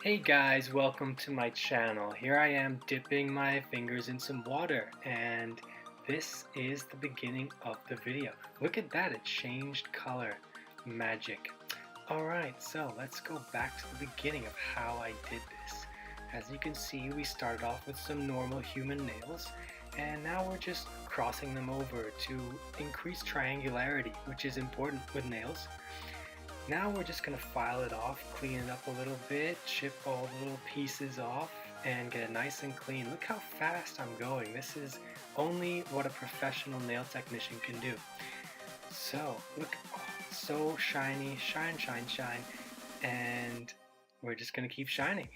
Hey guys, welcome to my channel. Here I am dipping my fingers in some water, and this is the beginning of the video. Look at that, it changed color. Magic. Alright, so let's go back to the beginning of how I did this. As you can see, we started off with some normal human nails, and now we're just crossing them over to increase triangularity, which is important with nails. Now we're just going to file it off, clean it up a little bit, chip all the little pieces off, and get it nice and clean. Look how fast I'm going. This is only what a professional nail technician can do. So, look, oh, so shiny, shine, shine, shine, and we're just going to keep shining.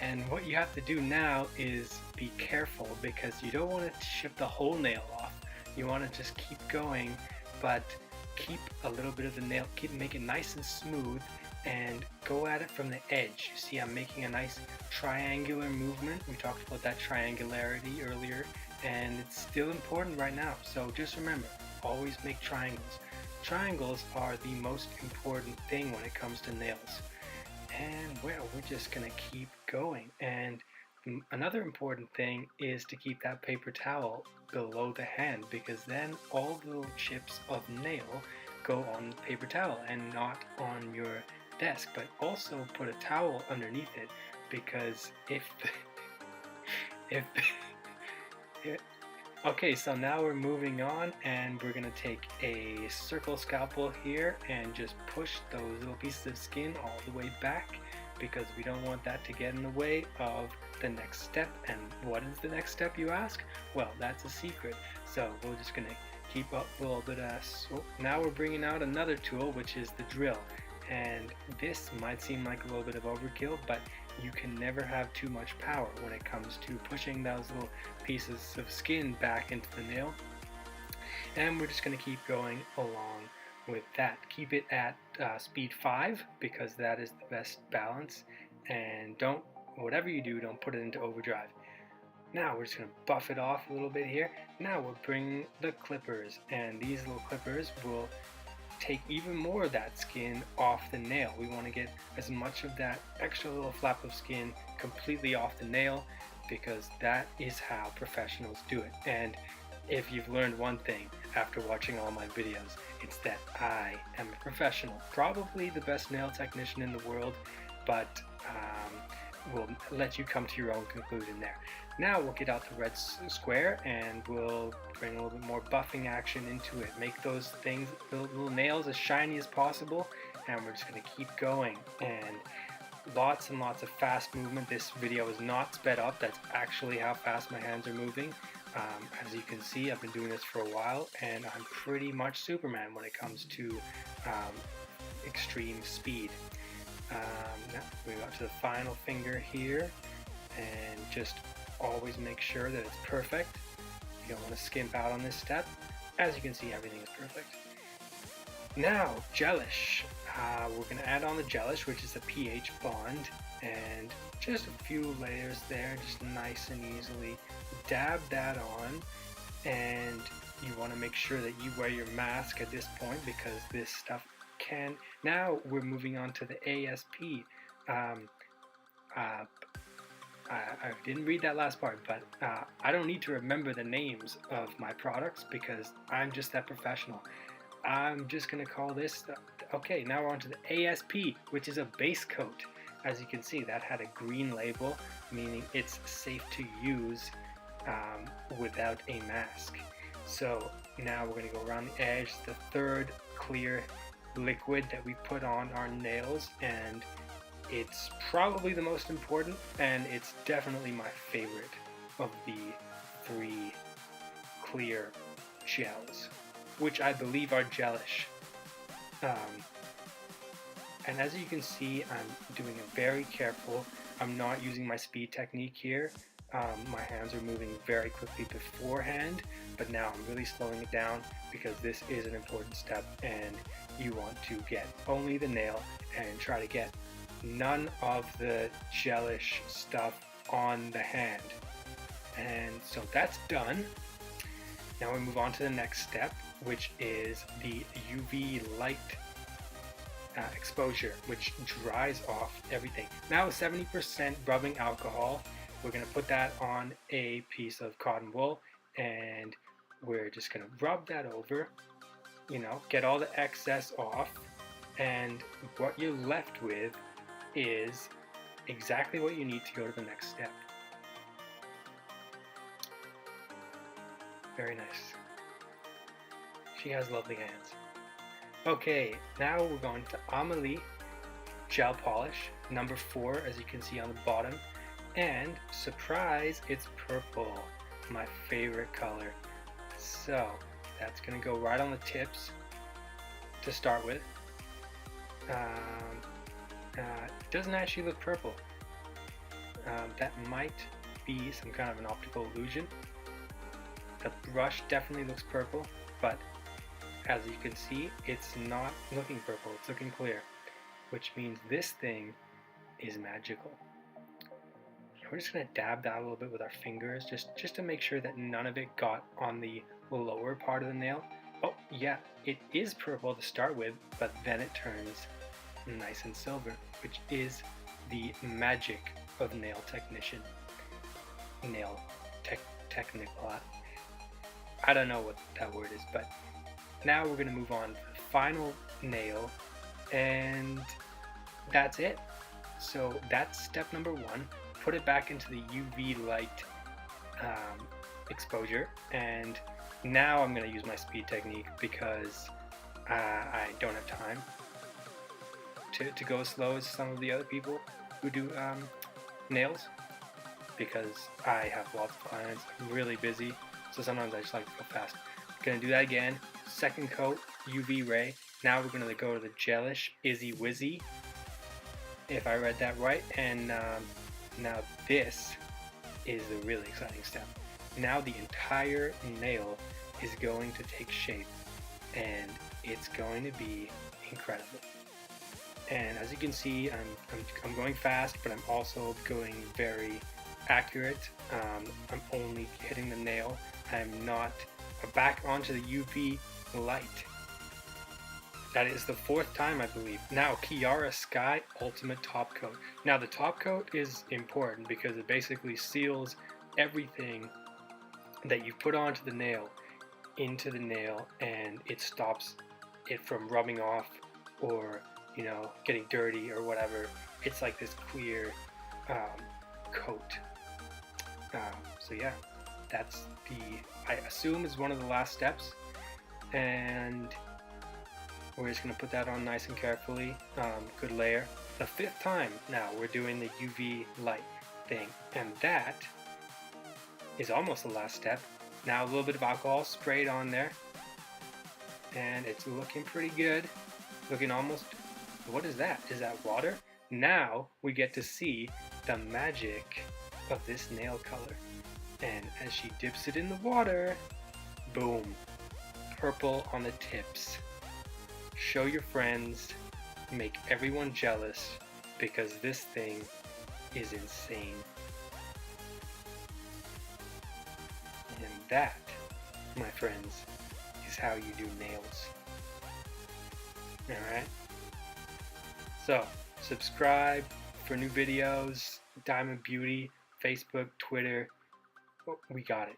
And what you have to do now is be careful because you don't want to chip the whole nail off. You want to just keep going, but keep a little bit of the nail, make it nice and smooth, and go at it from the edge. You see I'm making a nice triangular movement. We talked about that triangularity earlier, and it's still important right now. So just remember, always make triangles. Triangles are the most important thing when it comes to nails. And well, we're just gonna keep going. And another important thing is to keep that paper towel below the hand, because then all the little chips of nail go on the paper towel and not on your desk. But also put a towel underneath it, because if okay, so now we're moving on, and we're gonna take a circle scalpel here and just push those little pieces of skin all the way back, because we don't want that to get in the way of the next step. And what is the next step, you ask? Well, that's a secret. So we're just gonna keep up a little bit of, so now we're bringing out another tool, which is the drill. And this might seem like a little bit of overkill, but you can never have too much power when it comes to pushing those little pieces of skin back into the nail. And we're just going to keep going along with that. Keep it at speed 5, because that is the best balance, and don't, whatever you do, don't put it into overdrive. Now we're just going to buff it off a little bit here. Now we'll bring the clippers, and these little clippers will take even more of that skin off the nail. We want to get as much of that extra little flap of skin completely off the nail, because that is how professionals do it. And if you've learned one thing after watching all my videos, it's that I am a professional, probably the best nail technician in the world, but we'll let you come to your own conclusion there. Now we'll get out the red square, and we'll bring a little bit more buffing action into it. Make those things, the little nails, as shiny as possible, and we're just going to keep going. And lots and lots of fast movement. This video is not sped up. That's actually how fast my hands are moving. As you can see, I've been doing this for a while, and I'm pretty much Superman when it comes to extreme speed. Now we go up to the final finger here, and just always make sure that it's perfect. You don't want to skimp out on this step. As you can see, everything is perfect. Now, gelish. We're going to add on the gelish, which is a pH bond, and just a few layers there, just nice and easily. Dab that on, and you want to make sure that you wear your mask at this point, because this stuff can. Now we're moving on to the ASP. I didn't read that last part, but I don't need to remember the names of my products, because I'm just that professional. I'm just going to call this, okay, now we're on to the ASP, which is a base coat. As you can see, that had a green label, meaning it's safe to use without a mask. So now we're going to go around the edge, the third clear liquid that we put on our nails, and it's probably the most important, and it's definitely my favorite of the 3 clear gels, which I believe are gelish. And as you can see, I'm doing it very careful. I'm not using my speed technique here. My hands are moving very quickly beforehand, but now I'm really slowing it down, because this is an important step, and you want to get only the nail and try to get none of the gelish stuff on the hand. And so that's done. Now we move on to the next step, which is the UV light exposure, which dries off everything. Now with 70% rubbing alcohol, we're going to put that on a piece of cotton wool, and we're just going to rub that over, get all the excess off, and what you're left with is exactly what you need to go to the next step. Very nice. She has lovely hands. Okay, now we're going to Amelie gel polish number 4, as you can see on the bottom, and surprise, it's purple, my favorite color. So that's gonna go right on the tips to start with. It doesn't actually look purple. That might be some kind of an optical illusion. The brush definitely looks purple, but as you can see, it's not looking purple, it's looking clear, which means this thing is magical. We're just going to dab that a little bit with our fingers, just to make sure that none of it got on the lower part of the nail. Oh yeah, it is purple to start with, but then it turns nice and silver, which is the magic of nail technician. Technical. I don't know what that word is, but now we're going to move on to the final nail, and that's it. So that's step number 1. Put it back into the UV light exposure, and now I'm going to use my speed technique because I don't have time to go as slow as some of the other people who do nails, because I have lots of clients. I'm really busy, so sometimes I just like to go fast. Gonna do that again. Second coat, UV ray. Now we're gonna go to the gelish Izzy Wizzy, if I read that right. And now this is the really exciting step. Now the entire nail is going to take shape, and it's going to be incredible. And as you can see, I'm going fast, but I'm also going very accurate. I'm only hitting the nail. I'm not back onto the UV light. That is the 4th time, I believe. Now, Kiara Sky Ultimate Top Coat. Now, the top coat is important because it basically seals everything that you put onto the nail into the nail, and it stops it from rubbing off or getting dirty or whatever. It's like this clear coat. So yeah, that's I assume is one of the last steps, and we're just going to put that on nice and carefully. Good layer. The 5th time now we're doing the UV light thing, and that is almost the last step. Now a little bit of alcohol sprayed on there, and it's looking pretty good. Looking almost, what is that? Is that water? Now we get to see the magic of this nail color. And as she dips it in the water, boom, purple on the tips. Show your friends, make everyone jealous, because this thing is insane. And that, my friends, is how you do nails. Alright? So, subscribe for new videos, Diamond Beauty, Facebook, Twitter. We got it.